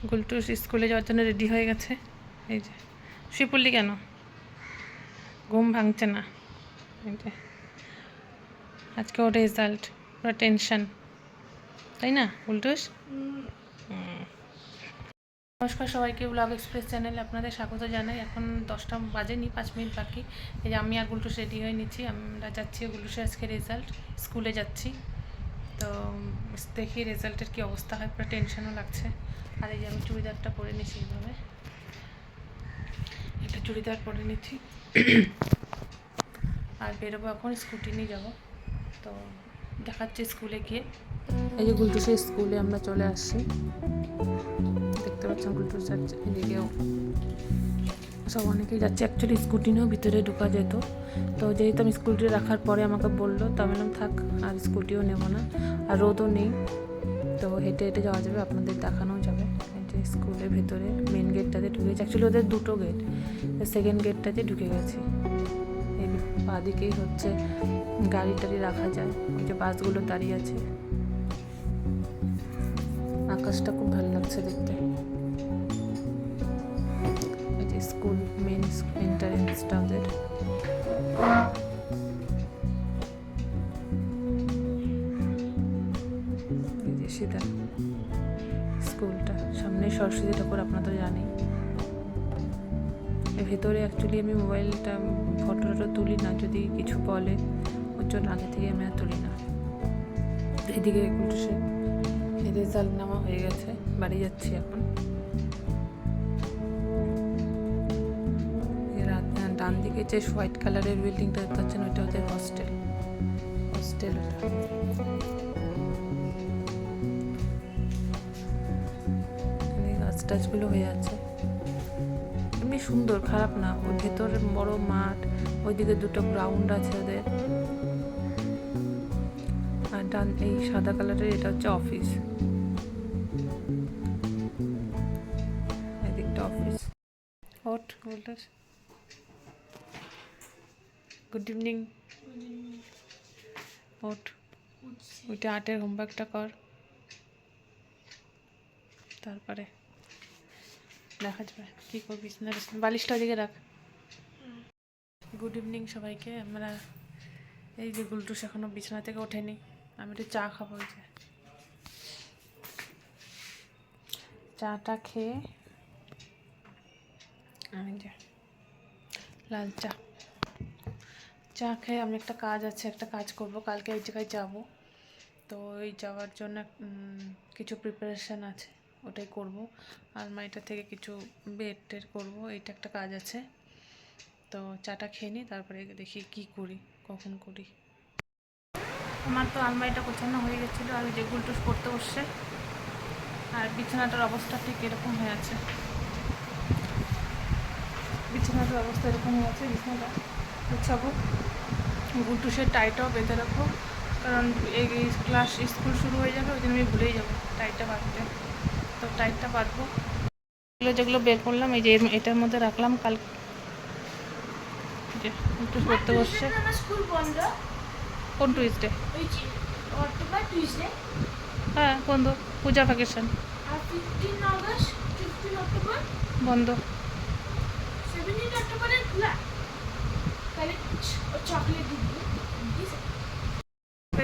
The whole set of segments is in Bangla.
গুলটু স্কুলে যাওয়ার জন্য রেডি হয়ে গেছে। এই যে শুয়ে পড়লি কেন? ঘুম ভাঙছে না। এই যে আজকে ওর রেজাল্ট, পুরো টেনশন, তাই না গুলটুস? নমস্কার সবাইকে, ব্লগ এক্সপ্রেস চ্যানেলে আপনাদের স্বাগত জানাই। এখন 10টা বাজেনি, 5 মিনিট বাকি। এই যে আমি আর গুলটুস রেডি হয়ে নিচ্ছি, আমরা যাচ্ছি গুলটুসের আজকে রেজাল্ট, স্কুলে যাচ্ছি। তো দেখি রেজাল্টের কী অবস্থা হয়, পুরো টেনশনও লাগছে। আর এই যে আমি চুড়িদারটা পরে নিচ্ছি, এইভাবে একটা চুড়িদার পরে নিচ্ছি। আর বেরোবো এখন, স্কুটি নিয়ে যাবো। তো দেখাচ্ছি স্কুলে গিয়ে। এই যে গুলটুসের স্কুলে আমরা চলে আসছি, দেখতে পাচ্ছেন গুলটুস যাচ্ছে, এদিকেও সব অনেকেই যাচ্ছে। অ্যাকচুয়ালি স্কুটি নিয়েও ভিতরে ঢোকা যেত, তো যেহেতু আমি স্কুটি রাখার পরে আমাকে বললো, তো আমি বললাম থাক, আর স্কুটিও নেব না, আর রোদও নেই, তো হেঁটে হেঁটে যাওয়া যাবে, আপনাদের দেখানোও যাবে। যে স্কুলের ভেতরে মেন গেটটাতে ঢুকে গেছে, অ্যাকচুয়ালি ওদের দুটো গেট, সেকেন্ড গেটটাতে ঢুকে গেছি। এই বাঁদিকেই হচ্ছে গাড়ি টাড়ি রাখা যায়, ওই যে বাসগুলো দাঁড়িয়ে আছে। আকাশটা খুব ভালো লাগছে দেখতে। এই যে স্কুল মেন এন্ট্রান্সটা ওদের। এই যে সিধা স্কুলটা, সামনে সরস্বতী ঠাকুর, আপনারা তো জানেই। এর ভেতরে অ্যাকচুয়ালি আমি মোবাইলটা ফটো তুলি না, যদি কিছু বলে, ওর জন্য আগে থেকে আমি আর তুলি না। এদিকে সে রেজাল্ট নেওয়া হয়ে গেছে, বাড়ি যাচ্ছি এখন। ডান দিকে যে হোয়াইট কালারের বিল্ডিংটা দেখতে পাচ্ছেন, ওইটা ওদের হস্টেল। গাছ টাছগুলো হয়ে আছে, এমনি সুন্দর, খারাপ না। ওর ভেতরে বড় মাঠ, ওইদিকে দুটো গ্রাউন্ড আছে ওদের। আর ডান এই সাদা কালারের এটা হচ্ছে অফিস, এদিকটা অফিস। ওঠ গুলটুস, গুড ইভিনিং। ওঠ, ওইটা আর্টের হোমওয়ার্কটা কর, তারপরে দেখা যাবে কী করবি। বালিশটা ওদিকে রাখ। গুড ইভিনিং সবাইকে। আমরা এই যে গুলটুস এখনও বিছানা থেকে ওঠেনি, আমি একটু চা খাবো। ওই যে চাটা খেয়ে, আমি যে লাল চা খেয়ে আমি একটা কাজ আছে, একটা কাজ করব, কালকে ওই জায়গায় যাব। তো ওই যাওয়ার জন্য কিছু প্রিপারেশান আছে, ওটাই করব। আলমারিটা থেকে কিছু বেড টেড করবো, এইটা একটা কাজ আছে। তো চাটা খেয়ে নিই, তারপরে দেখি কি করি, কখন করি। আমার তো আলমারিটা গোছানো হয়ে গেছিলো, আর যে গুলটুস পড়তে বসছে, আর বিছানাটার অবস্থা ঠিক এরকম হয়ে আছে। বিছানাটার অবস্থা এরকম হয়ে আছে, বিছানাটা গুছাবো। গুলটুসের টাইটাও বেঁধে রাখবো, কারণ এই স্কুল শুরু হয়ে যাবে, ওই জন্য আমি ভুলেই যাবো টাইটটা বাঁধতে। তো টাইটটা বাঁধবো। যেগুলো বের করলাম, এই যে এটার মধ্যে রাখলাম। কাল যে গুলটুস পড়তে বসছে। কোন টুইসডে? হ্যাঁ বন্ধ, পূজা ভ্যাকেশন বন্ধ।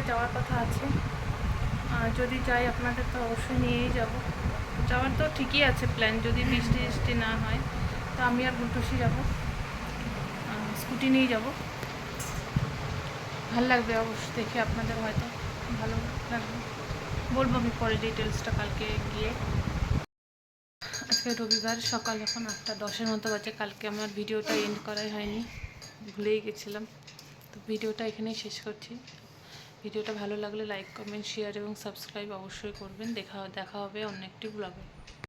যাওয়ার কথা আছে, আর যদি যাই আপনাদের তো অবশ্যই নিয়েই যাব। যাওয়ার তো ঠিকই আছে প্ল্যান, যদি বৃষ্টি টিষ্টি না হয়, তো আমি আর গুলটুসই যাব, স্কুটি নিয়েই যাব। ভালো লাগবে অবশ্যই, দেখে আপনাদের হয়তো ভালো লাগবে, বলবো আমি পরে ডিটেলসটা কালকে গিয়ে। আজকে রবিবার, সকাল এখন 8:10 মতো বাজে। কালকে আমার ভিডিওটা এন্ড করাই হয়নি, ভুলেই গেছিলাম। তো ভিডিওটা এখানেই শেষ করছি। ভিডিওটা ভালো লাগলে লাইক, কমেন্ট, শেয়ার এবং সাবস্ক্রাইব অবশ্যই করবেন। দেখা হবে অন্য একটি ব্লগে।